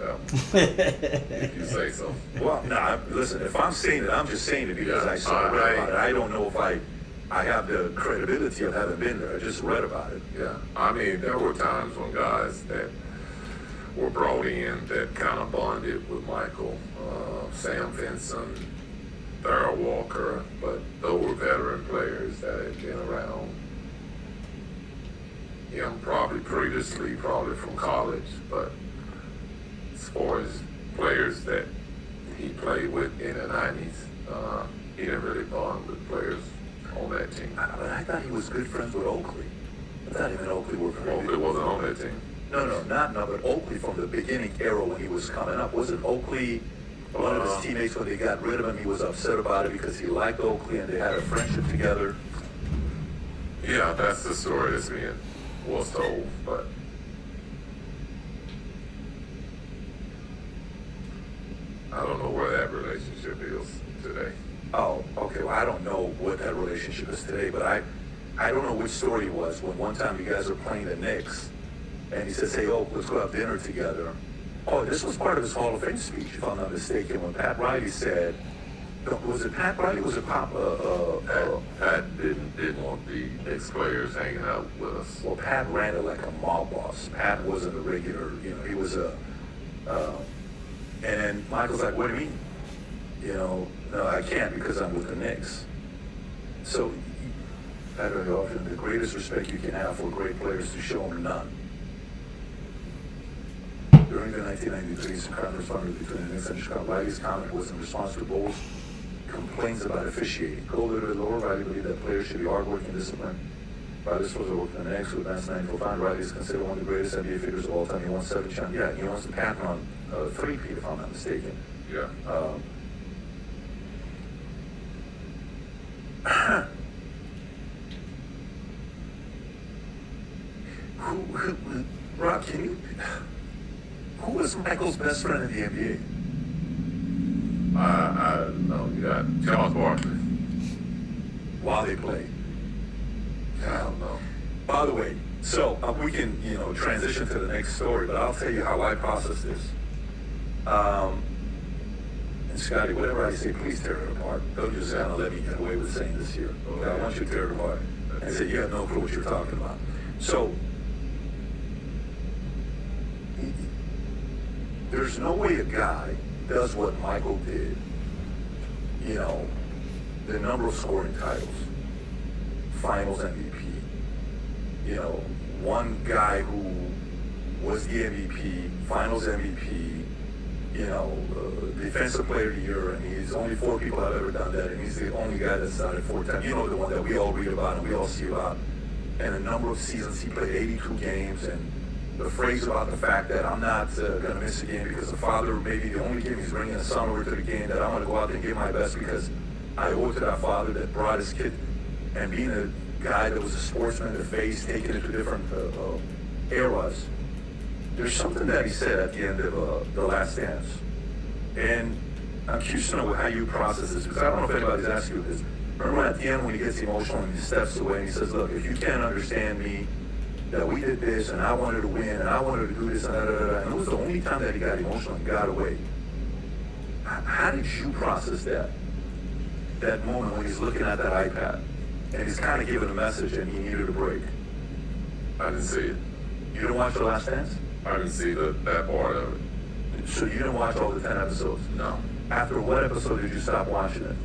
that one. If you say so. Well, no, listen, if I'm saying it, I'm just saying it because I saw read about it. I don't know if I have the credibility of having been there. I just read about it. Yeah. I mean, there were times when guys that were brought in that kind of bonded with Michael, Sam Vinson, Darrell Walker, but those were veteran players that had been around him probably previously, probably from college, but as far as players that he played with in the 90s, he didn't really bond with players on that team. But I thought he was good friends with Oakley. I thought him and Oakley were very Oakley wasn't on that team. No, but Oakley from the beginning era when he was coming up. Wasn't Oakley one of his teammates when they got rid of him? He was upset about it because he liked Oakley and they had a friendship together. Yeah, that's the story that's being was told, but I don't know where that relationship is today. Oh, okay. Well, I don't know what that relationship is today, but I don't know which story it was when one time you guys were playing the Knicks and he says, hey, let's go have dinner together. Oh, this was part of his Hall of Fame speech, if I'm not mistaken, when Pat Riley said, was it Pat Riley? Was it Pat didn't want the Knicks players hanging out with us. Well, Pat ran it like a mob boss. Pat wasn't a regular, he was and then Michael's like, what do you mean? No, I can't because I'm with the Knicks. So, I don't know, often the greatest respect you can have for great players to show them none. During the 1993 conference finals between the Knicks and Chicago, Riley's comment was in response to Bowles' complaints about officiating. Co-leader Lower Riley believed that players should be hardworking and disciplined. Riley supposed to work in the Knicks, who advanced 94-5. Riley is considered one of the greatest NBA figures of all time. He won 7 championships. Yeah, he wants the patent on three-peat, if I'm not mistaken. Yeah. Rob, who was Michael's best friend in the NBA? I don't know. You got Charles Barkley. While they played. I don't know. By the way, so we can, transition to the next story, but I'll tell you how I process this. And Scottie, whatever I say, please tear it apart. Don't just kind of let me get away with saying this here. Okay? I want you to tear it apart and say you have no clue what you're talking about. So, there's no way a guy does what Michael did, the number of scoring titles, finals MVP, one guy who was the MVP, finals MVP, defensive player of the year, and he's only 4 people have ever done that, and he's the only guy that's done it 4 times. The one that we all read about and we all see about. And a number of seasons, he played 82 games, and the phrase about the fact that I'm not going to miss a game because the father, maybe the only game he's bringing his son over to the game, that I'm going to go out there and give my best because I owe it to that father that brought his kid, and being a guy that was a sportsman, the face, taking it to different eras. There's something that he said at the end of The Last Dance. And I'm curious to know how you process this, because I don't know if anybody's asked you this. Remember at the end when he gets emotional and he steps away and he says, look, if you can't understand me, that we did this and I wanted to win and I wanted to do this and and it was the only time that he got emotional and got away. How did you process that moment when he's looking at that iPad and he's kind of giving a message and he needed a break? I didn't see it. You didn't watch The Last Dance? I didn't see that part of it. So you didn't watch all the 10 episodes? No. After what episode did you stop watching it?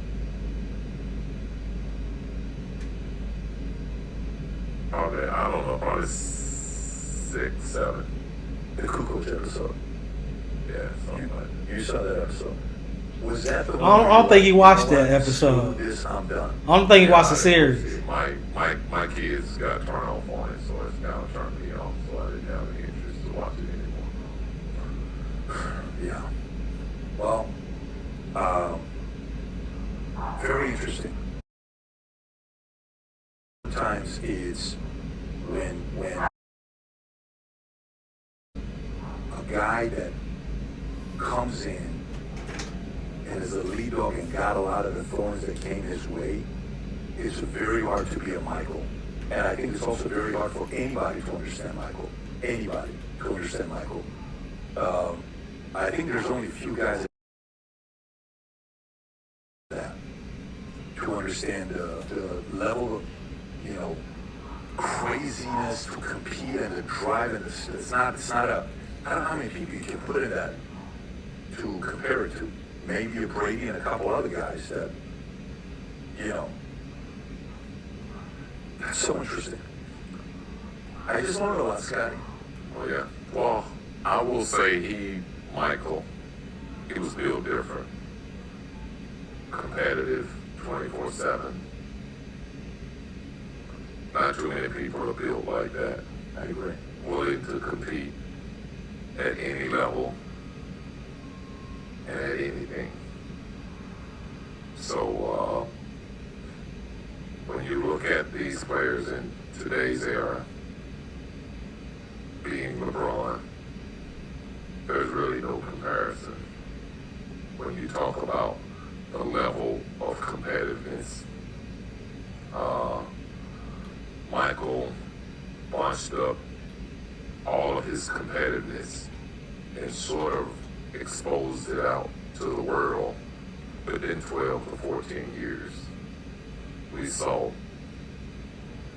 Probably, I don't know, probably 6, 7. The Kukoc episode. Yeah, something like that. You saw that episode. Was that the one? I don't think he watched that episode. This, I'm done. I don't think he watched the series. My kids got turned off on it, so it's kind of turned me off, so I didn't have any interest to watch it anymore. Yeah. Well, very interesting. Sometimes it's when a guy that comes in and is a lead dog and got a lot of the thorns that came his way, it's very hard to be a Michael. And I think it's also very hard for anybody to understand Michael. Anybody to understand Michael. I think there's only a few guys that to understand the level of, you know, craziness to compete and the drive and it's not a, I don't know how many people you can put in that to compare it to. Maybe a Brady and a couple other guys that, you know, that's so interesting. I just learned a lot, Scottie. Oh yeah. Well, I will say Michael, he was built different. Competitive, 24/7. Not too many people are built like that. I agree. Willing to compete at any level and at anything. So when you look at these players in today's era, being LeBron, there's really no comparison. When you talk about the level of competitiveness, Michael bunched up all of his competitiveness and sort of exposed it out to the world within 12 to 14 years. We saw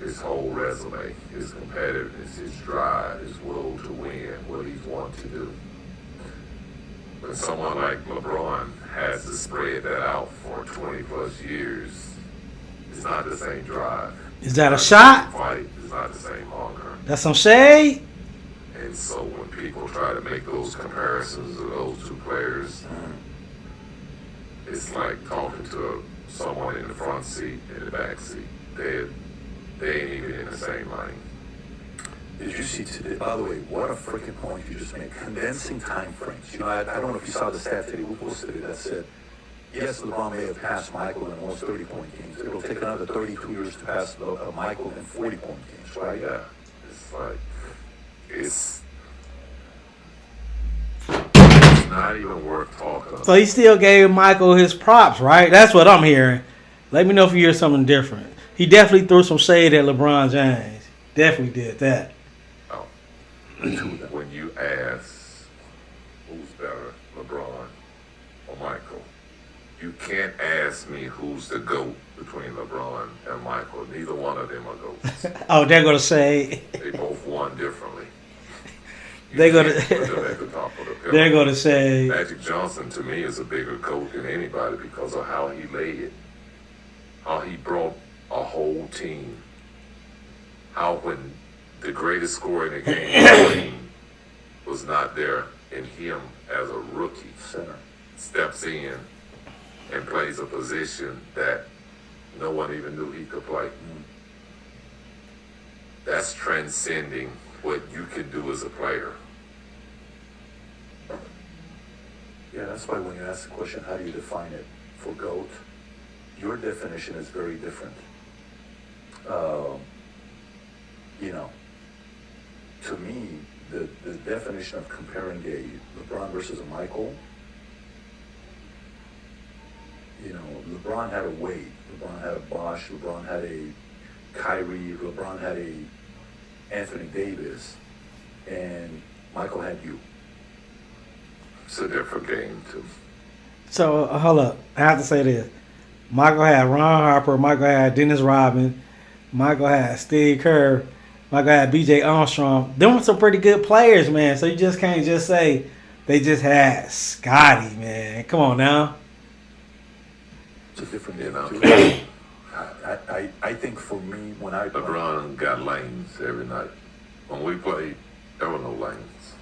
his whole resume, his competitiveness, his drive, his will to win, what he's wanted to do. When someone like LeBron has to spread that out for 20 plus years, it's not the same drive. Is that a shot? Fight is not the same hunger. That's some shade? And so when people try to make those comparisons of those two players, it's like talking to someone in the front seat and the back seat. They ain't even in the same lane. Did you see today, by the way, what a freaking point you just made. Condensing time frames. You know, I don't know if you saw the stat today, who posted it, that said, yes, LeBron may have passed Michael in most 30-point games. It'll take another 32 years to pass Michael in 40-point games, right? Yeah, it's like, it's not even worth talking about. So he still gave Michael his props, right? That's what I'm hearing. Let me know if you hear something different. He definitely threw some shade at LeBron James. Definitely did that. Oh. When you ask who's better, LeBron or Michael, you can't ask me who's the GOAT between LeBron and Michael. Neither one of them are GOATs. Oh, they're going to say... They both won differently. They're going Put them at the top of the pillar. They're going to say... Magic Johnson, to me, is a bigger GOAT than anybody because of how he led, how he brought a whole team, how when the greatest scorer in the game was not there, and him as a rookie Center steps in and plays a position that no one even knew he could play. That's transcending what you can do as a player. Yeah, that's why when you ask the question, how do you define it for GOAT, your definition is very different. You know, to me, the definition of comparing a LeBron versus a Michael, you know, LeBron had a Wade, LeBron had a Bosh, LeBron had a Kyrie, LeBron had a Anthony Davis, and Michael had you. It's a different game, too. So, hold up. I have to say this. Michael had Ron Harper. Michael had Dennis Rodman. Michael had Steve Kerr. Michael had B.J. Armstrong. Them were some pretty good players, man. So you just can't just say they just had Scottie, man. Come on now. It's a different You know, game, too. I think for me, when I... LeBron got lanes every night. When we played, there were no lanes.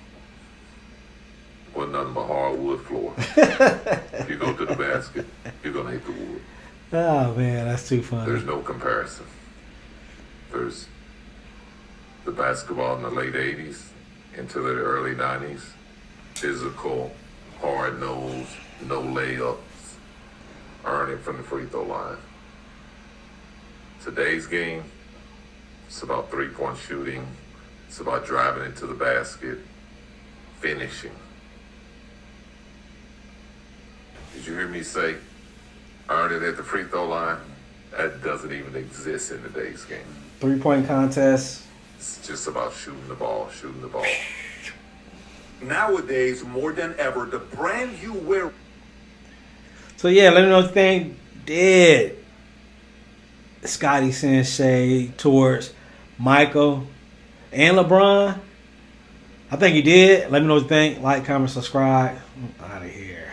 Wasn't nothing but hardwood floor. If you go to the basket, you're going to hit the wood. Oh, man, that's too funny. There's no comparison. There's the basketball in the late 80s into the early 90s. Physical, hard-nosed, no layups, earning from the free throw line. Today's game, it's about three-point shooting. It's about driving into the basket, finishing. Did you hear me say, earn it at the free throw line? That doesn't even exist in today's game. 3-point contest. It's just about shooting the ball. nowadays, more than ever, the brand you wear. So yeah, let me know what you think. Did Scottie send shade towards Michael and LeBron? I think he did. Let me know what you think. Like, comment, subscribe. I'm out of here.